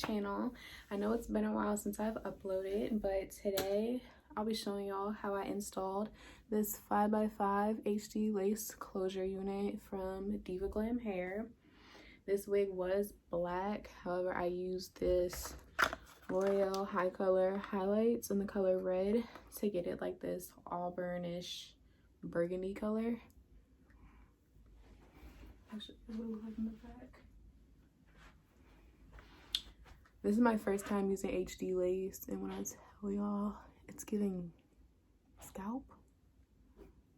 channel. I know it's been a while since I've uploaded, but today I'll be showing y'all how I installed this 5x5 HD lace closure unit from Divahglam hair. This wig was black, however I used this L'Oreal HiColor HiLights in the color red to get it like this auburnish burgundy color. Actually, this is what it looks like in the back. This is my first time using HD lace, and when I tell y'all, it's giving scalp.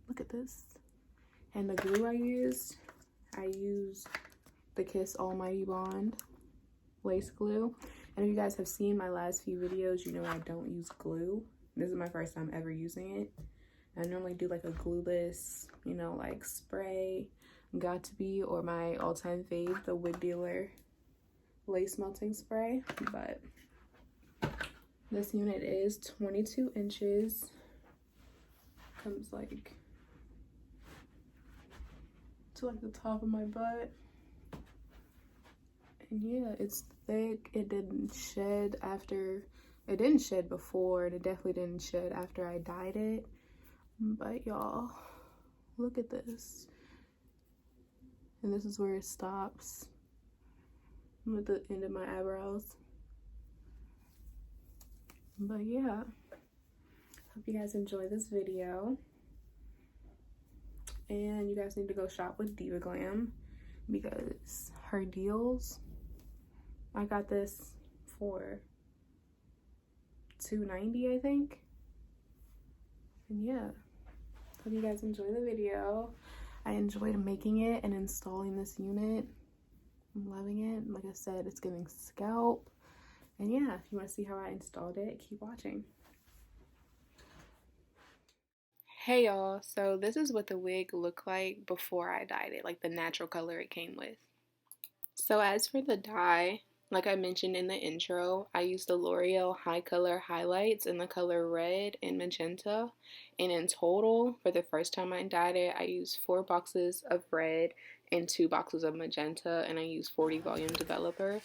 Look at this. And the glue I used the Kiss Almighty Bond lace glue. And if you guys have seen my last few videos, you know I don't use glue. This is my first time ever using it. I normally do like a glueless, you know, like spray, got to be, or my all-time fave, the Wig Dealer lace melting spray. But this unit is 22 inches. Comes like to like the top of my butt. And yeah, it's thick. It didn't shed before, and it definitely didn't shed after I dyed it. But y'all, look at this. And this is where it stops. I'm at the end of my eyebrows. But yeah, hope you guys enjoy this video. And you guys need to go shop with Divahglam because her deals, I got this for $2.90, I think. And yeah, hope you guys enjoy the video. I enjoyed making it and installing this unit. I'm loving it. Like I said, it's giving scalp. And yeah, if you want to see how I installed it, keep watching. Hey y'all, so this is what the wig looked like before I dyed it, like the natural color it came with. So as for the dye, like I mentioned in the intro, I used the L'Oreal HiColor HiLights in the color red and magenta. And in total, for the first time I dyed it, I used 4 boxes of red and 2 boxes of magenta, and I used 40 volume developer.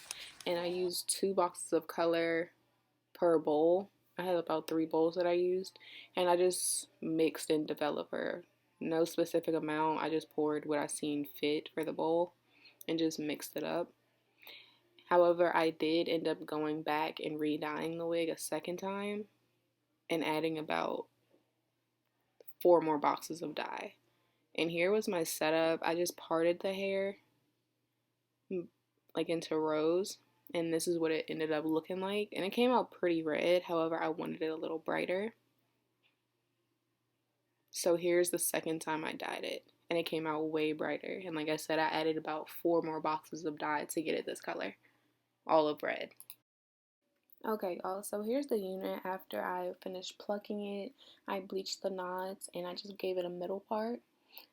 And I used 2 boxes of color per bowl. I had about 3 bowls that I used, and I just mixed in developer. No specific amount, I just poured what I seen fit for the bowl and just mixed it up. However, I did end up going back and re-dyeing the wig a second time and adding about 4 more boxes of dye. And here was my setup. I just parted the hair like into rows, and this is what it ended up looking like. And it came out pretty red, however I wanted it a little brighter. So here's the second time I dyed it, and it came out way brighter. And like I said, I added about 4 more boxes of dye to get it this color, all of red. Okay y'all, so here's the unit after I finished plucking it. I bleached the knots and I just gave it a middle part.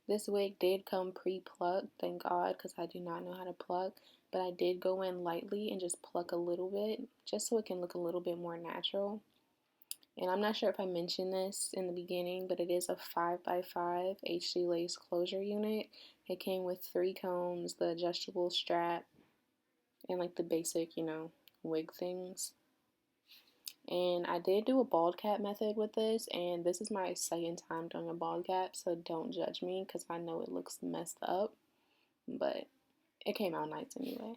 This wig did come pre-plucked, thank God, because I do not know how to pluck. But I did go in lightly and just pluck a little bit, just so it can look a little bit more natural. And I'm not sure if I mentioned this in the beginning, but it is a 5x5 HD lace closure unit. It came with 3 combs, the adjustable strap, and like the basic, you know, wig things. And I did do a bald cap method with this, and this is my second time doing a bald cap, so don't judge me because I know it looks messed up, but it came out nice anyway.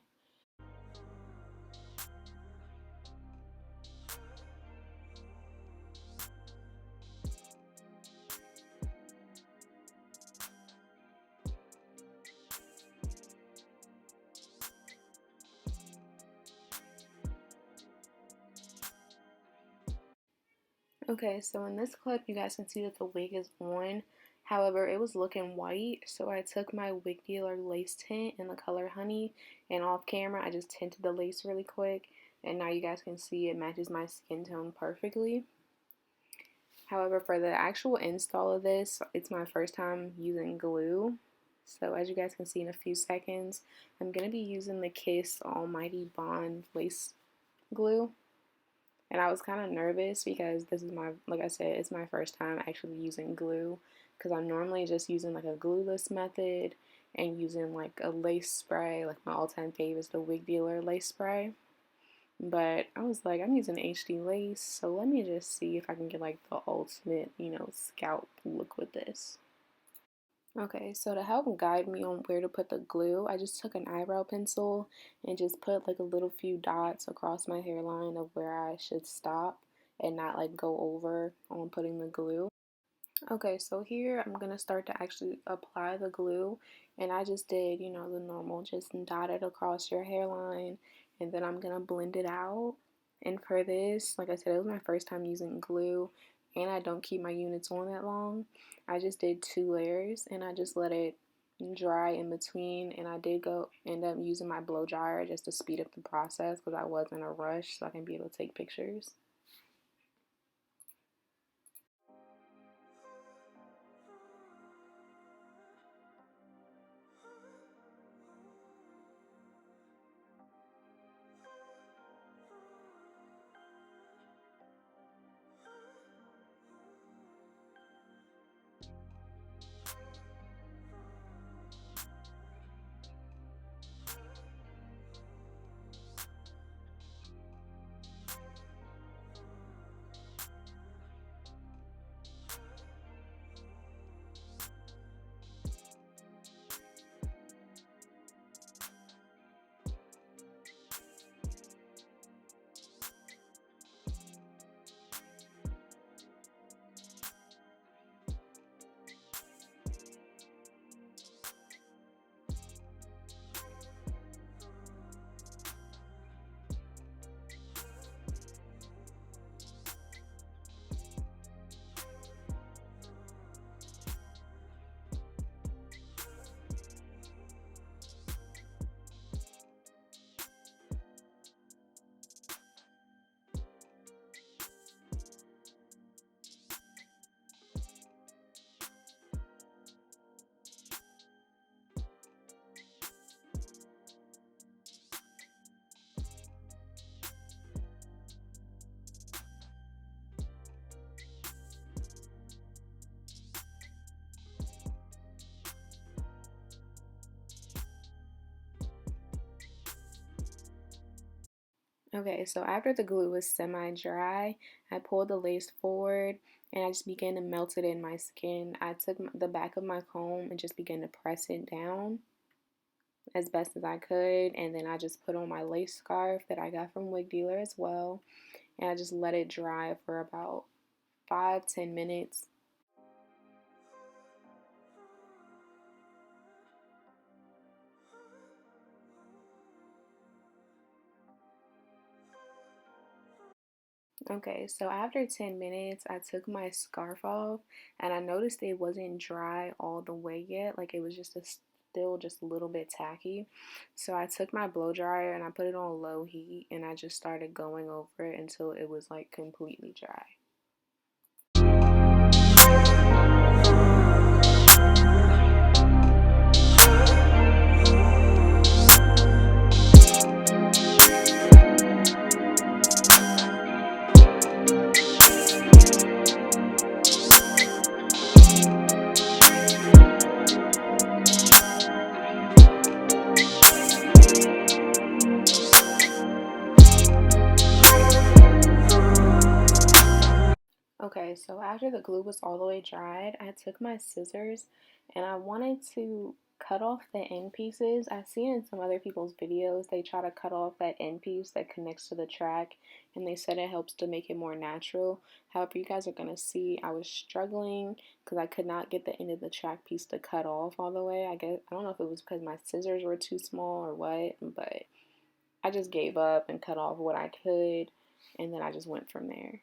Okay, so in this clip, you guys can see that the wig is on. However, it was looking white, so I took my Wig Dealer lace tint in the color Honey, and off camera, I just tinted the lace really quick, and now you guys can see it matches my skin tone perfectly. However, for the actual install of this, it's my first time using glue. So as you guys can see in a few seconds, I'm going to be using the Kiss Almighty Bond lace glue. And I was kind of nervous because this is like I said, it's my first time actually using glue, because I'm normally just using like a glueless method and using like a lace spray. Like my all-time fave is the Wig Dealer lace spray. But I was like, I'm using HD lace, so let me just see if I can get like the ultimate, scalp look with this. Okay, so to help guide me on where to put the glue, I just took an eyebrow pencil and just put like a little few dots across my hairline of where I should stop and not like go over on putting the glue. Okay, so here I'm gonna start to actually apply the glue, and I just did, the normal, just dot it across your hairline, and then I'm gonna blend it out. And for this, like I said, it was my first time using glue, and I don't keep my units on that long. I just did 2 layers, and I just let it dry in between, and I did go end up using my blow dryer just to speed up the process because I was in a rush so I can be able to take pictures. Okay, so after the glue was semi-dry, I pulled the lace forward and I just began to melt it in my skin. I took the back of my comb and just began to press it down as best as I could, and then I just put on my lace scarf that I got from Wig Dealer as well, and I just let it dry for about 5-10 minutes. Okay, so after 10 minutes, I took my scarf off and I noticed it wasn't dry all the way yet. Like it was still just a little bit tacky. So I took my blow dryer and I put it on low heat and I just started going over it until it was like completely dry. Okay, so after the glue was all the way dried, I took my scissors and I wanted to cut off the end pieces. I've seen in some other people's videos, they try to cut off that end piece that connects to the track and they said it helps to make it more natural. However, you guys are going to see I was struggling because I could not get the end of the track piece to cut off all the way. I don't know if it was because my scissors were too small or what, but I just gave up and cut off what I could and then I just went from there.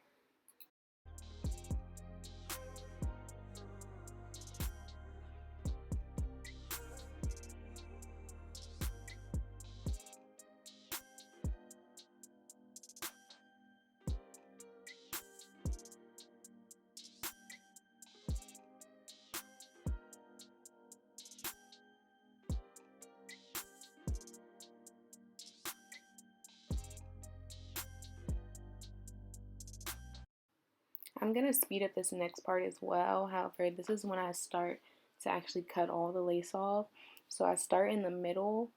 I'm going to speed up this next part as well. However, this is when I start to actually cut all the lace off. So I start in the middle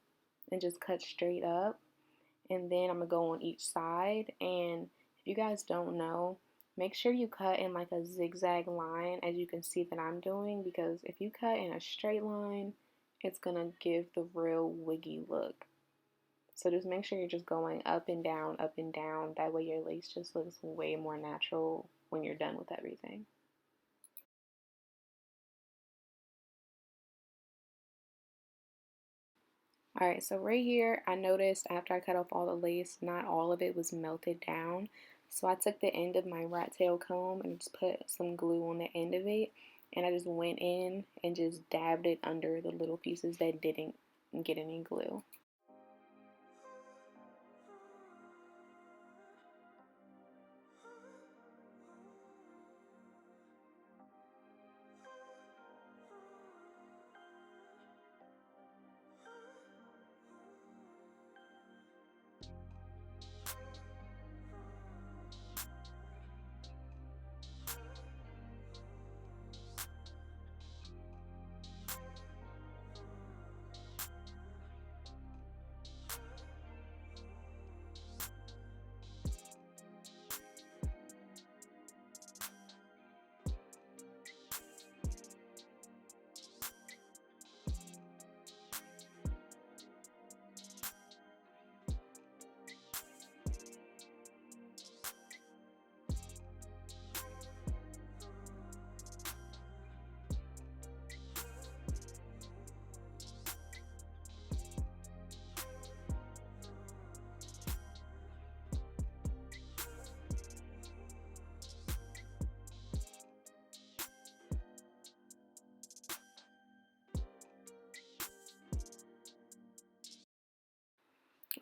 and just cut straight up. and then I'm gonna go on each side. And if you guys don't know, make sure you cut in like a zigzag line, as you can see that I'm doing, because if you cut in a straight line, it's gonna give the real wiggy look. So just make sure you're just going up and down, up and down. That way your lace just looks way more natural when you're done with everything. Alright, so right here, I noticed after I cut off all the lace, not all of it was melted down. So I took the end of my rat tail comb and just put some glue on the end of it. And I just went in and just dabbed it under the little pieces that didn't get any glue.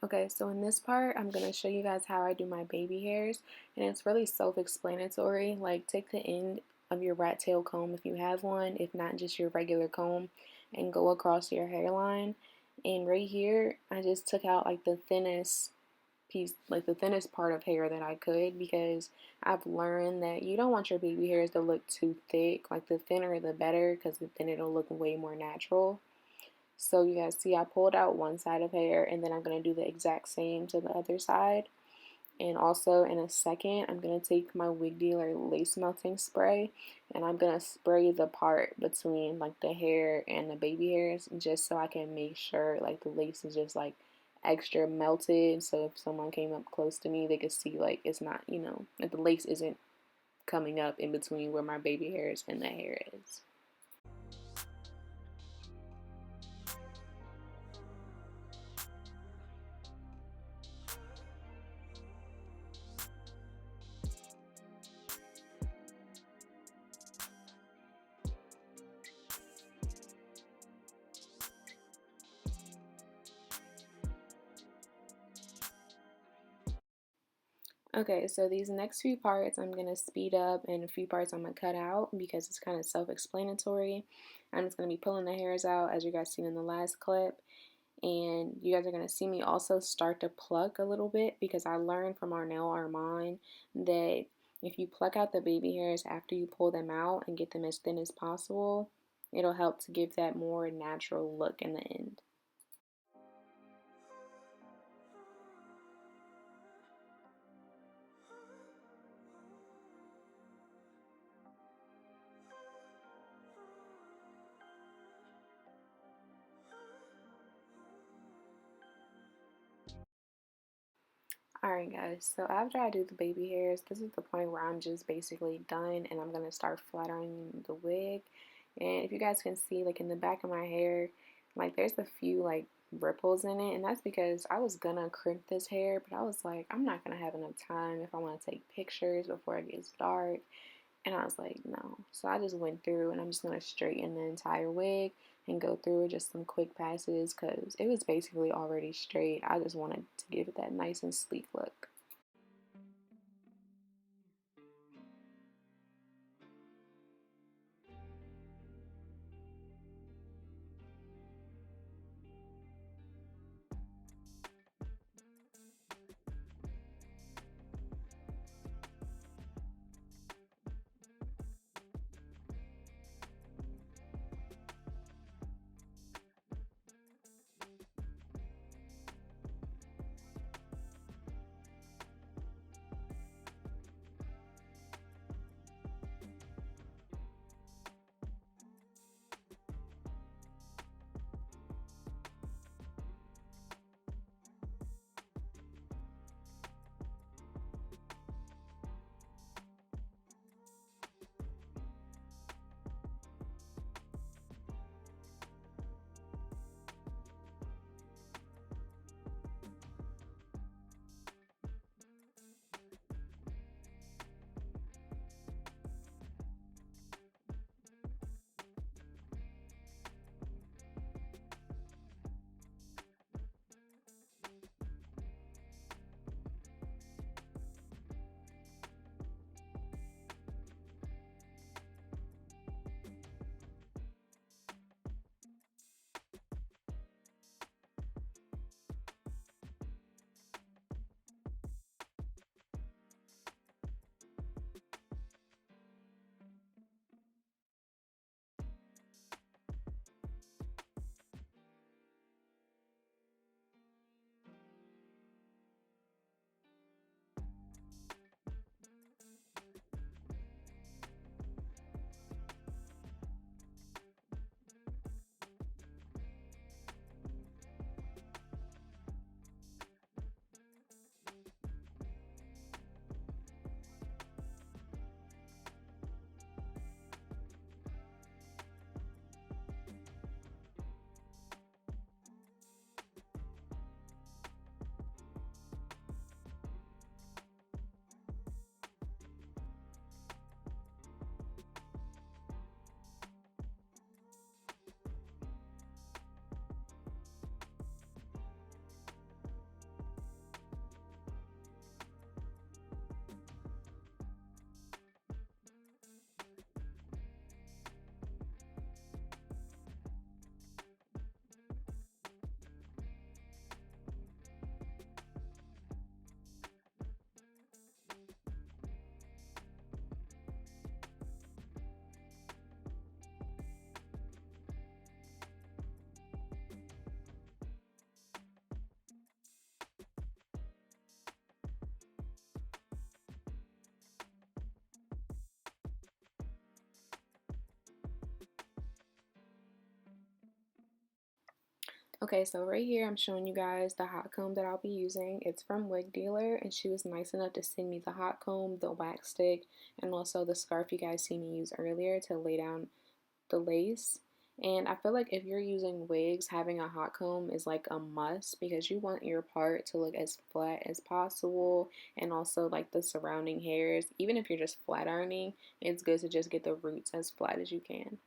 Okay, so in this part, I'm going to show you guys how I do my baby hairs, and it's really self-explanatory. Like, take the end of your rat tail comb if you have one, if not just your regular comb, and go across your hairline. And right here, I just took out like the thinnest piece, like the thinnest part of hair that I could, because I've learned that you don't want your baby hairs to look too thick. Like, the thinner the better, because then it'll look way more natural. So you guys see I pulled out one side of hair, and then I'm going to do the exact same to the other side. And also in a second, I'm going to take my Wig Dealer lace melting spray, and I'm going to spray the part between like the hair and the baby hairs, just so I can make sure like the lace is just like extra melted. So if someone came up close to me, they could see like it's not, you know, like the lace isn't coming up in between where my baby hairs and the hair is. Okay, so these next few parts I'm going to speed up, and a few parts I'm going to cut out because it's kind of self-explanatory. I'm just going to be pulling the hairs out, as you guys seen in the last clip, and you guys are going to see me also start to pluck a little bit, because I learned from Arnell Armand that if you pluck out the baby hairs after you pull them out and get them as thin as possible, it'll help to give that more natural look in the end. Alright guys, so after I do the baby hairs, this is the point where I'm just basically done, and I'm going to start flattering the wig. And if you guys can see, like in the back of my hair, like there's a few like ripples in it, and that's because I was gonna crimp this hair, but I was like, I'm not gonna have enough time if I want to take pictures before it gets dark. And I was like, no. So I just went through, and I'm just going to straighten the entire wig and go through it, just some quick passes, because it was basically already straight. I just wanted to give it that nice and sleek look. Okay, so right here I'm showing you guys the hot comb that I'll be using. It's from Wig Dealer, and she was nice enough to send me the hot comb, the wax stick, and also the scarf you guys see me use earlier to lay down the lace. And I feel like if you're using wigs, having a hot comb is like a must because you want your part to look as flat as possible, and also like the surrounding hairs. Even if you're just flat ironing, it's good to just get the roots as flat as you can.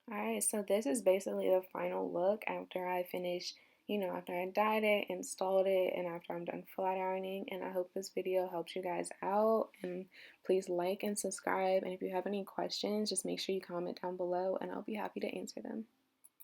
Alright, so this is basically the final look after I finish, after I dyed it, installed it, and after I'm done flat ironing. And I hope this video helps you guys out. And please like and subscribe. And if you have any questions, just make sure you comment down below and I'll be happy to answer them.